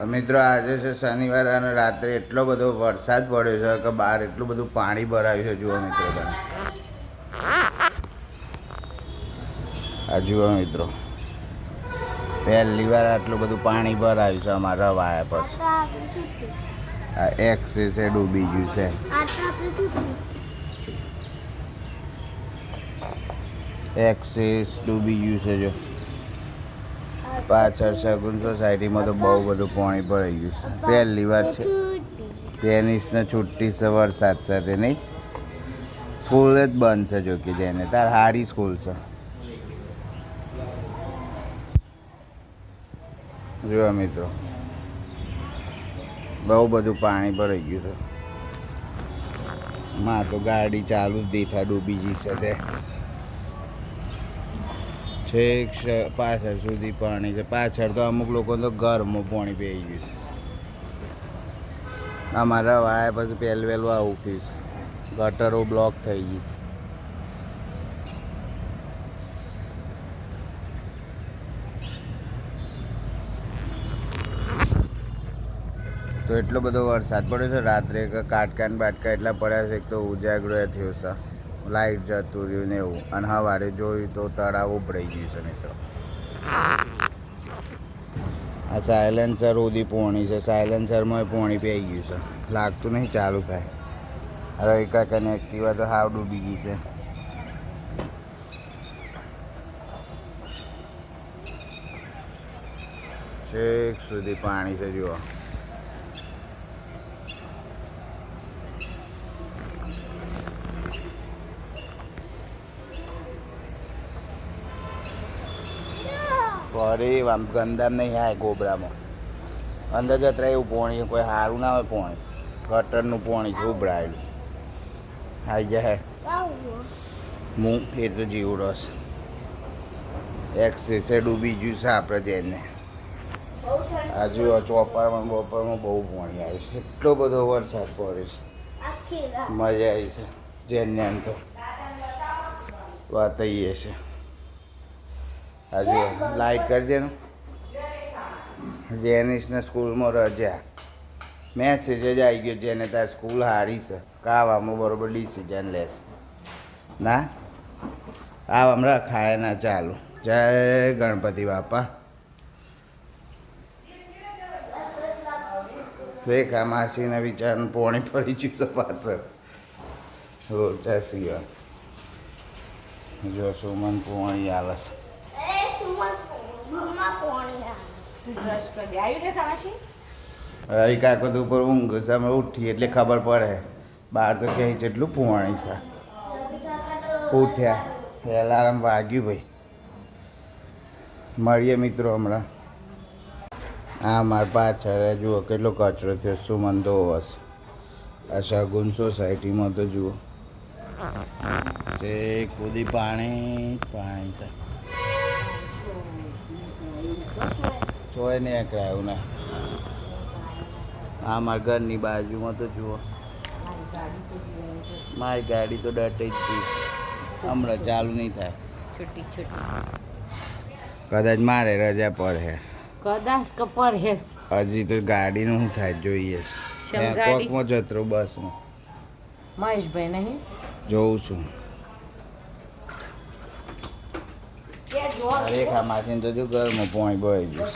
મિત્રો આજે છે શનિવાર અને રાત્રે એટલો બધો વરસાદ પડ્યો છે કે બહાર એટલું બધું પાણી ભરાયું છે. જુઓ મિત્રો, તમે આ જુઓ મિત્રો, પહેલી વાર આટલું બધું પાણી ભરાયું છે અમારા વાયા પર. આ એક્સેસ ડૂબી ગયું છે. એક્સેસ ડૂબી ગયું છે. જો પાછળ શગુન સોસાયટીમાં તો બહુ બધું પાણી ભરાઈ ગયું છે. પહેલી વાર છે ટેનિસને છૂટી છે વરસાદ સાથે. નહીં, સ્કૂલ જ બંધ છે. જો કે જેને તાર હારી સ્કૂલ છે. જુઓ મિત્રો, બહુ બધું પાણી ભરાઈ ગયું છે. માં તો ગાડી ચાલુ જ દેખા ડૂબી ગઈ છે. તે છેક પાછળ સુધી પાણી છે. પાછળ તો અમુક લોકો તો ઘરમાં પાણી પી ગયું છે. અમારા વાયા પછી પહેલું આવું થયું છે. ગટરો બ્લોક થઈ ગઈ છે. તો એટલો બધો વરસાદ પડ્યો છે રાત્રે કે કાટકાન બાટકા એટલા પડ્યા છે. એક તો ઉજાગરો થયો છે, લાઇટ જતું રહ્યું ને એવું. અને સવારે જોયું તો તળાવ ઉભરાઈ ગયું છે. મિત્રો, આ સાયલેન્સર સુધી પોણી છે. સાયલેન્સરમાં પોણી પી ગયું છે. લાગતું નહીં ચાલુ થાય. રવિ કાકાની એક્ટિવા તો હાવ ડૂબી ગઈ છે. છેક સુધી પાણી છે. જુઓ, ફરી આમ ગંદામ નહીં આવે ગોબરામાં. અંદર જતા એવું પોણી કોઈ સારું ના હોય. પોણી ગટરનું પોણી છે ઉભરાયેલું. આવી જાય હું એ તો જીવડો છે. એક્સેસે ડૂબી ગયું છે આપણે જેને. આ જુઓ, ચોપરમાં બપોરમાં બહુ પોણી આવ્યું છે. એટલો બધો વરસાદ પડ્યો છે. મજા આવી છે. જેને એમ તો વાત એ છે. હજુ લાઈટ કરજે ને. જેનિસને સ્કૂલમાં રજા. મેસેજ જ આવી ગયો જેને તાર સ્કૂલ હારી છે. કાવામાં બરોબર ડિસિઝન લેશે. ના આવ હમણાં ખાય ના ચાલુ. જય ગણપતિ બાપા. રેખા માસીને વિચારનું પોણી પડી ગયું તો પાછળ રોચા સિવા. જો સુમન પોણી આવે છે. રવિ કાકો તો ઉપર ઊંઘ છે. અમે ઉઠી એટલે ખબર પડે. બહાર તો ક્યાંય જેટલું પોણી છે. ઉઠ્યા એલાર્મ વાગ્યું ભાઈ. મળીએ મિત્રો હમણાં. હા, મારા પાછળ જુઓ કેટલો કચરો થયો. સુમન તો હશે. આ શગુન સોસાયટીમાં તો જુઓ છે ખુદી પાણી પાણી છે. સોય ને કરાયું ને. હા, મારા ઘરની બાજુમાં તો જુઓ. મારી ગાડી તો ડટે જ હતી. હમણાં ચાલુ નહીં થાય. છૂટી કદાચ મારે રજા પડે. કદાચ કપર હે. હજી તો ગાડીનું શું થાય જોઈએ. કોકમાં જતરો બસમાં મહેશભાઈ નહીં જોઉં છું. રેખા માસીને તો જો ઘરમાં પોણી ભરાઈ ગયું.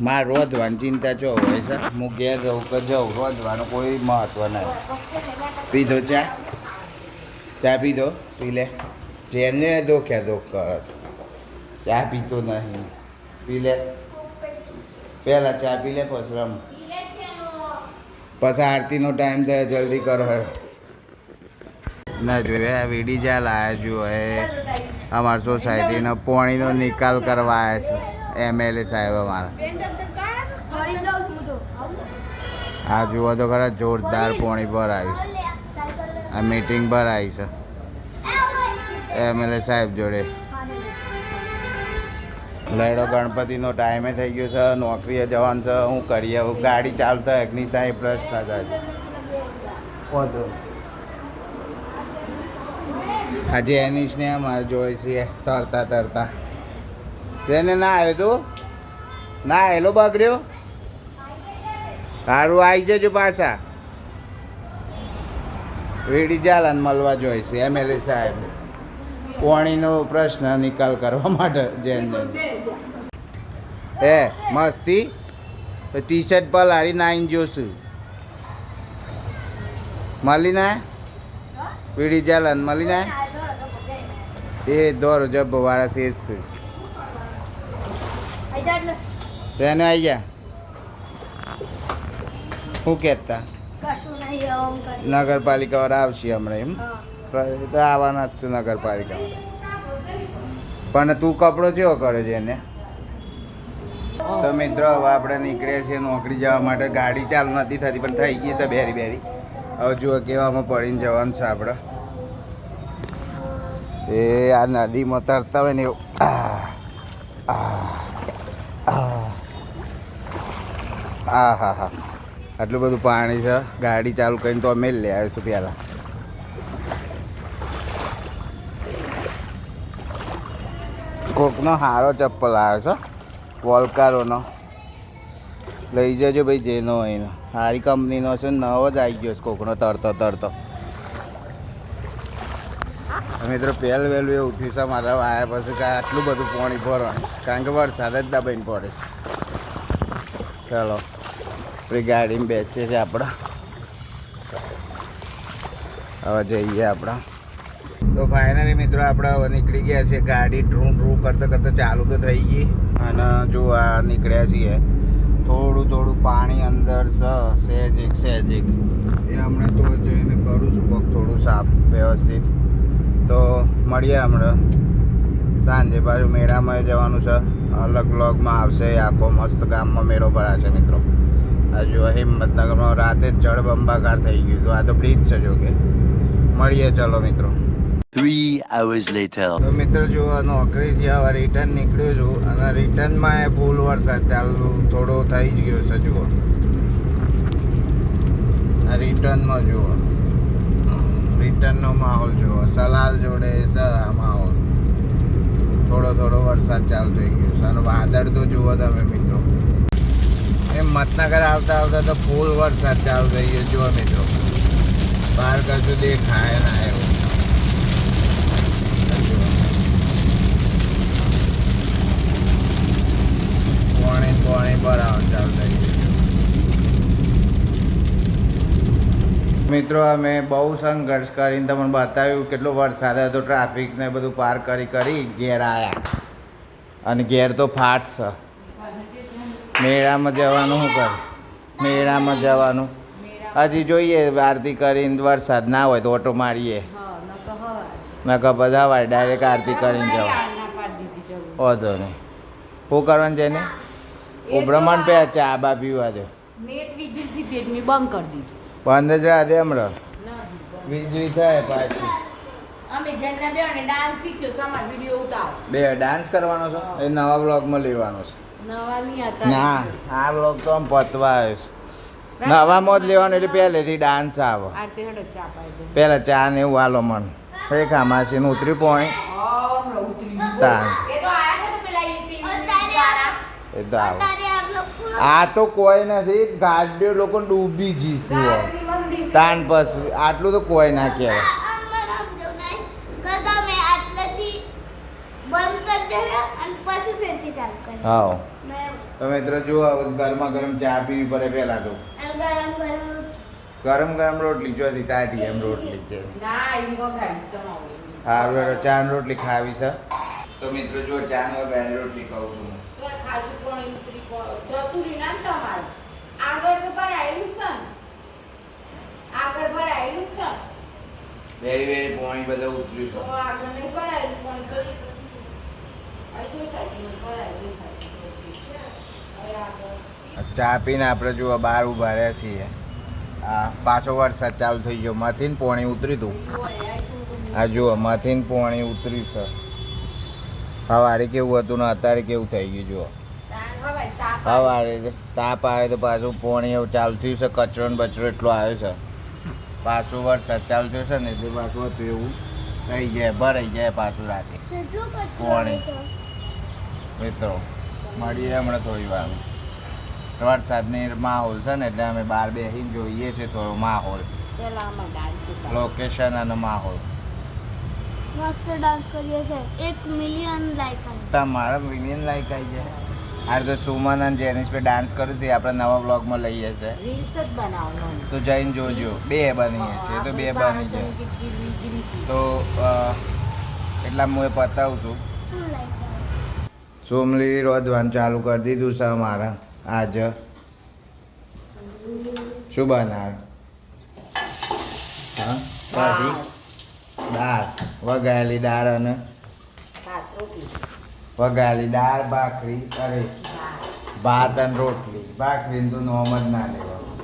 મારે રોધવાની ચિંતા ચો હોય છે. હું ઘેર રહું કે જાઉં, રોધવાનું કોઈ મહત્વ નહીં. પીધો ચા? ચા પીધો? પી લે. જેને દોખ્યા દોખ કરે છે. ચા પીતો નહીં. પી લે. પહેલાં ચા પી લે પછી રમ. પછી આરતીનો ટાઈમ થાય જલ્દી કરો. ના જોઈએ આ વીડી જ્યાં લાયા જુઓ એ અમારી સોસાયટીનો પાણીનો નિકાલ કરવા આવ્યા છે એમએલએ સાહેબ અમારા. આ જુઓ તો ખરા જોરદાર પાણી ભરાયું છે. આ મીટિંગ ભરાઈ છે એમએલએ સાહેબ જોડે. લડો ગણપતિનો ટાઈમે થઈ ગયો છે. નોકરીએ જવાનું છે. હું કરીએ ગાડી ચાલુ થાય કે નહીં થાય પ્રશ્ન થાય. આજે એનીશને અમારે જોઈ છીએ તરતા તરતા. તેને ના આવ્યો તું ના એલો બગડ્યો સારું આવી જજો પાછા વેડી જાલાન મળવા જોઈશે MLA સાહેબ પાણીનો પ્રશ્ન નિકાલ કરવા માટે જૈન એ મસ્તી ટી શર્ટ પર લાડી નાઈન જોશું મળી ના વેડી જાલાન મળી ના એ દોર જબ વાળા શેષ છે તેને આવી ગયા શું કહેતા નગરપાલિકા વાળા આવશે હમણાં એમ તો આવવાના જ છે નગરપાલિકા પણ તું કપડો કેવો કરે છે એને તો મિત્રો હવે આપણે નીકળીએ છીએ નોકરી જવા માટે ગાડી ચાલુ નથી થતી પણ થઈ ગઈ છે બેરી બેરી હવે જુઓ કેવામાં પડીને જવાનું છે આપણે એ આ નદીમાં તરતા હોય ને એવું હા હા હા આટલું બધું પાણી છે ગાડી ચાલુ કરીને તો અમે લે આવીશું પહેલાં કોકનો સારો ચપ્પલ આવ્યો છે વોલ્કારોનો લઈ જજો ભાઈ જેનો હોય ને સારી કંપનીનો છે નવો જ આવી ગયો છે કોકનો તરતો તરતો મિત્રો પહેલું વહેલું એવું થયું છે મારા આવ્યા પછી કે આટલું બધું પાણી ભરવાનું કારણ કે વરસાદ જ દબાઈને પડે છે ચાલો આપણી ગાડીમાં બેસીએ છીએ આપણે હવે જઈએ આપણે તો ફાઇનલી મિત્રો આપણે હવે નીકળી ગયા છીએ ગાડી ડ્રૂ ડ્રૂ કરતાં કરતાં ચાલુ તો થઈ ગઈ અને જો આ નીકળ્યા છીએ થોડું થોડું પાણી અંદર છે સહેજેક સહેજેક એ હમણાં તો જઈને કરું છું પગ થોડું સાફ વ્યવસ્થિત તો મળીએ હમણાં સાંજે પાછું મેળામાં જવાનું છે અલગ બ્લોગમાં આવશે આખો મસ્ત ગામમાં મેળો ભરાશે મિત્રો હજુ હિંમતનગરમાં રાતે જ જળબંબાકાર થઈ ગયું તો આ તો બ્રિજ છે જો કે મળીએ ચલો મિત્રો 3 hours later. તો મિત્રો જો નોકરીથી હવે રિટર્ન નીકળ્યો છું અને રિટર્નમાં એ ફૂલ વરસાદ ચાલુ થોડો થઈ જ ગયો છે જુઓ આ રિટર્નમાં જુઓ રિટર્નનો માહોલ જુઓ સલાલ જોડે છે આ માહોલ થોડો થોડો વરસાદ ચાલુ થઈ ગયો છે અને વાદળ તો જુઓ તમે મિત્રો હિંમતનગર આવતા આવતા તો ફૂલ વરસાદ ચાલુ થઈ ગયો જુઓ મિત્રો બહાર કશું દેખાય ના એવું પાણી ભરાવાનું ચાલુ થઈ ગયું મિત્રો અમે બહુ સંઘર્ષ કરીને તમને બતાવ્યું કેટલો વરસાદ હતો ટ્રાફિક ને બધું પાર કરી ઘેર આવ્યા અને ઘેર તો ફાટ છે મેળામાં જવાનું શું કર મેળામાં જવાનું હજી જોઈએ આરતી કરીને વરસાદ ના હોય તો ઓટો મારીએ નકર બધા હોય ડાયરેક્ટ આરતી કરીને જવા વાંધો નહીં શું કરવાનું છે ને ઉભરમણ પે ચા બા પીવા દે નેટ વીજળીથી તેજ મેં બંધ કરી દીધું બંધ જ રાહ દે હમણાં વીજળી થાય પાછી અમે જન્ના બેને ડાન્સ શીખ્યો સમાર વિડિયો ઉતાર બે ડાન્સ કરવાનો છે એ નવા બ્લોગમાં લેવાનો છે નવા નહીં હતા ના આ બ્લોગ તો આમ પતવા આવ્યો છે નવામાં જ લેવાનો એટલે પહેલેથી ડાન્સ આવે આરતી હડો ચા પાઈ દે પહેલાં ચા ને એવું હાલો મન એ ખામાસી નું ઉતરી પોઈ તાન એ તો આયા ને તો પેલા દ્વારા એ તો આવો આ તો કોઈ નથી ગાડીઓ લોકો ડૂબી જીશું તાન બસ આટલું તો કોઈ ના કહેવાય હા તો મિત્રો જુઓ ગરમા ગરમ ચા પીવી પડે પહેલાં તો ગરમ ગરમ રોટલી ચોથી ટાટી એમ રોટલી છે ના ઈ વગાડીશ તમારે સારું ચા ને રોટલી ખાવી છે તો મિત્રો જો ચા ને વગાડી રોટલી ખાઉં છું તો ખાસું પણ ઉતરી જતુરી ના તમારે આગળ તો ભરાયેલું છે ને આગળ ભરાયેલું છે વેરી વેરી પોણી બધા ઉતર્યું તો છે આગળ નહીં ભરાયેલું પણ તો આ શું થાય ભરાયેલું થાય ચા પીને આપણે જો બહાર ઉભા રહ્યા છીએ આ પાછો વરસાદ ચાલુ થઈ ગયો મથીને પોણી ઉતર્યું હતું આ જુઓ મથીને પોણી ઉતર્યું છે સવારે કેવું હતું ને અત્યારે કેવું થઈ ગયું જુઓ સવારે તાપ આવે તો પાછું પોણી એવું ચાલુ થયું છે કચરો ને બચરો એટલો આવ્યો છે પાછું વરસાદ ચાલુ થયો છે ને એટલે પાછું હતું એવું થઈ જાય ભરાઈ જાય પાછું રાતે પોણી મિત્રો મળીએ હમણાં થોડી વાર વરસાદની માહોલ છે ને એટલે અમે બહાર બેસીને જોઈએ છીએ થોડો માહોલ પેલા આમાં ડાન્સ લોકેશન અને માહોલ મસ્ત ડાન્સ કરીએ છે 1 મિલિયન લાઈક આવી તમારા મિલિયન લાઈક આવી જાય આ તો સુમન અને જેનિસ પે ડાન્સ કર્યું છે આપણે નવા બ્લોગમાં લઈએ છે રીલ્સ જ બનાવવાનું તો જઈને જોજો બે બનીએ છીએ તો બે બની જાય તો એટલા હું એ પતાવું છું શું લાઈક સોમલી રોધવાનું ચાલુ કરી દીધું છે અમારે આજ શું બનાવે હા કઢી દાળ વઘારેલી દાળ અને વઘારેલી દાળ ભાખરી અરે ભાત અને રોટલી ભાખરી તો નોમ જ ના લેવાનું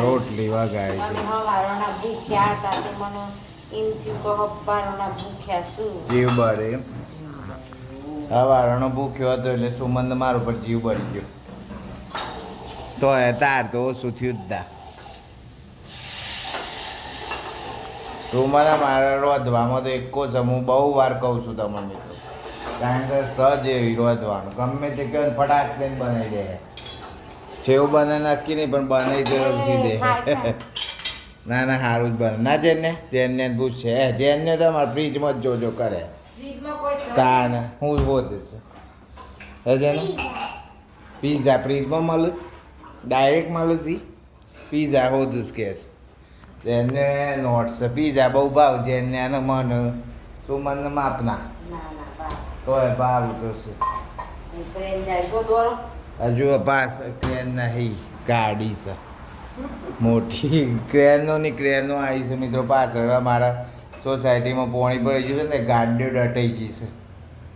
રોટલી વઘારી જીવ બળે હવારનો ભૂખ્યો હતો એટલે સુમંદ મારા ઉપર જીવ બળી ગયો તો એ તાર તો ઓછું થયું જ તા સુમંદ મારા રોધવામાં તો એકો છે હું બહુ વાર કહું છું તમને મિત્રો કારણ કે સજ એવી રોધવાનું ગમે તે કહે ફટાક દઈને બનાવી દે છેવું બને નક્કી નહીં પણ બનાવી જરૂરથી દે ના ના સારું જ બને ના જેને પૂછશે જેને તો અમારે ફ્રીજમાં જ જોજો કરે તાને હું હોતીશ જેને પીઝા ફ્રીજમાં મળે ડાયરેક્ટ મળે સી પીઝા હોતું જ કે જેને નોટ્સ પીઝા બહુ ભાવ જેને એને મન તું મને માપના તોય ભાવ તો શું હજુ પાસ ક્રેન નહીં ગાડી છે મોટી ક્રેનો આવી છે મિત્રો પાછળ અમારા સોસાયટીમાં પોણી ભરાઈ ગયું છે ને ગાડીઓ ડટાઈ ગઈ છે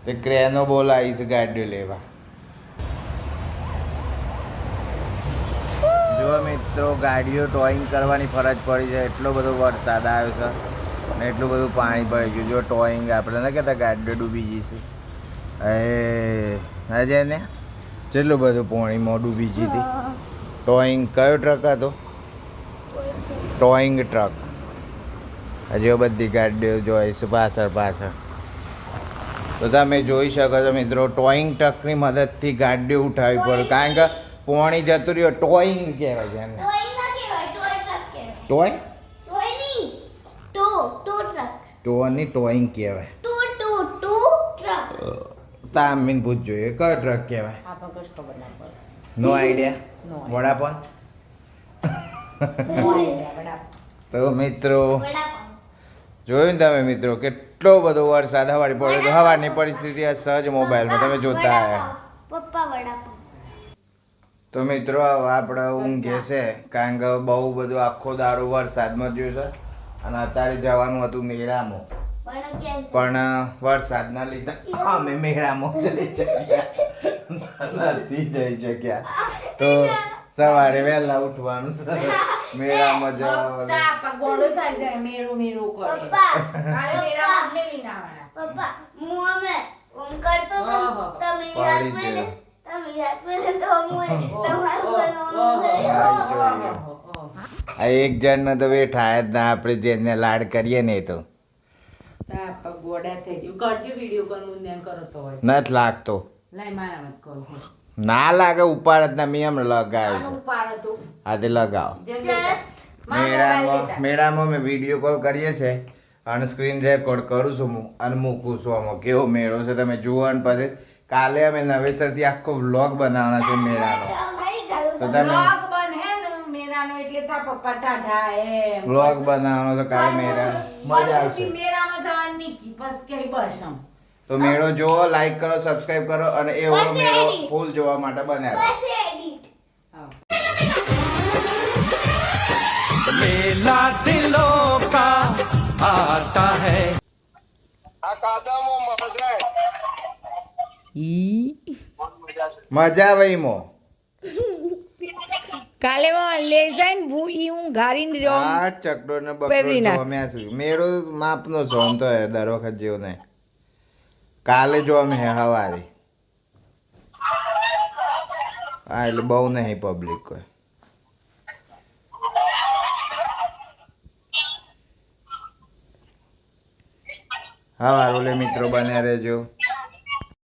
તે ક્રેનો બોલાવી છે ગાડીઓ લેવા જો મિત્રો ગાડીઓ ટોઈંગ કરવાની ફરજ પડી છે એટલો બધો વરસાદ આવ્યો છે અને એટલું બધું પાણી ભરાઈ ગયું જો ટોઈંગ આપણે ન કહેતા ગાડીઓ ડૂબી ગઈ છે હજે ને કેટલું બધું પાણીમાં ડૂબી ગઈ હતી ટોઈંગ કયો ટ્રક હતો ટોઈંગ ટ્રક હજી બધી ગાડીઓ જોઈ છે પાછળ તો તમે જોઈ શકો છો મિત્રો ટોઈંગ ટ્રકની મદદથી ગાડીઓ ઉઠાવવી પડે કારણ કે પાણી જતું રહ્યું ટોઈંગ કહેવાય છે એને ટોય ના કહેવાય ટોય ટ્રક કહેવાય ટોય ટોય નહીં ટો ટ્રક ટોની ટોઈંગ કહેવાય ટુ ટ્રક તામીન પૂછજો એ કયો ટ્રક કહેવાય આપણને કશું ખબર ના પડે નો આઈડિયા વડાપાવ તો મિત્રો વડાપાવ જોયું ને તમે મિત્રો કેટલો બધો વરસાદ હવારી પડ્યો તો હવાની પરિસ્થિતિ આ સહજ મોબાઈલમાં તમે જોતા આવ્યા પપ્પા વડાપાવ તો મિત્રો હવે આપણે ઊંઘે છે કારણ કે બહુ બધું આખો દારૂ વરસાદમાં જોયું છે અને અત્યારે જવાનું હતું મેળામાં પણ વરસાદના લીધે અમે મેળામાં જઈ શક્યા નથી જઈ શક્યા તો સવારે વહેલા ઉઠવાનું છે મેળામાં જવાનું પપ્પા હું અમે ઓમ કરતો તમે પાડી તમે દે. યાદ મને તો હું તમારું આ એક જણને તો બેઠા જ ના આપણે જેને લાડ કરીએ ને તો ગોડા થઈ ગયું કરજો વિડીયો કોલ મુંદ્યાન કરો તો હોય નથી લાગતો લાઈ મારા મત કરું ના લાગે ઉપાડ જ ના મેં લગાવ્યું આનું છે પાર હતું હાથે લગાવો જેમ કે મેળામાં મેં વિડીયો કોલ કરીએ છે અને સ્ક્રીન રેકોર્ડ કરું છું હું અને મૂકું છું આમાં કેવો મેળો છે તમે જુઓ અને પછી કાલે અમે નવેસરથી આખો વ્લોગ બનાવવાનો છે મેળાનો તો તમે બ્લોગ બને ને મેરાનો એટલે તા પપ્પા ટાઢા એમ વ્લોગ બનાવવાનો તો કાલે મેળા મજા આવશે મેરામાં જવાની નીકી બસ કે બસ આમ તો મેળો જુઓ લાઈક કરો સબસ્ક્રાઇબ કરો અને એવો મેળો ફૂલ જોવા માટે બનાવ્યો બસ એડિટ मेला दिलों का आता है મજા આવે ઈમો કાલે લે જઈને ઈ હું ગારીને રહ્યો આ ચકડો ને બકડો પેવરી નાખ. જોમ્યા છે મેળો માપનો છો આમ તો દર વખત જેવો નહીં કાલે જો અમે હવારે હા એટલે બહુ નહીં પબ્લિક કોઈ હા ઓલે મિત્રો બન્યા રહેજો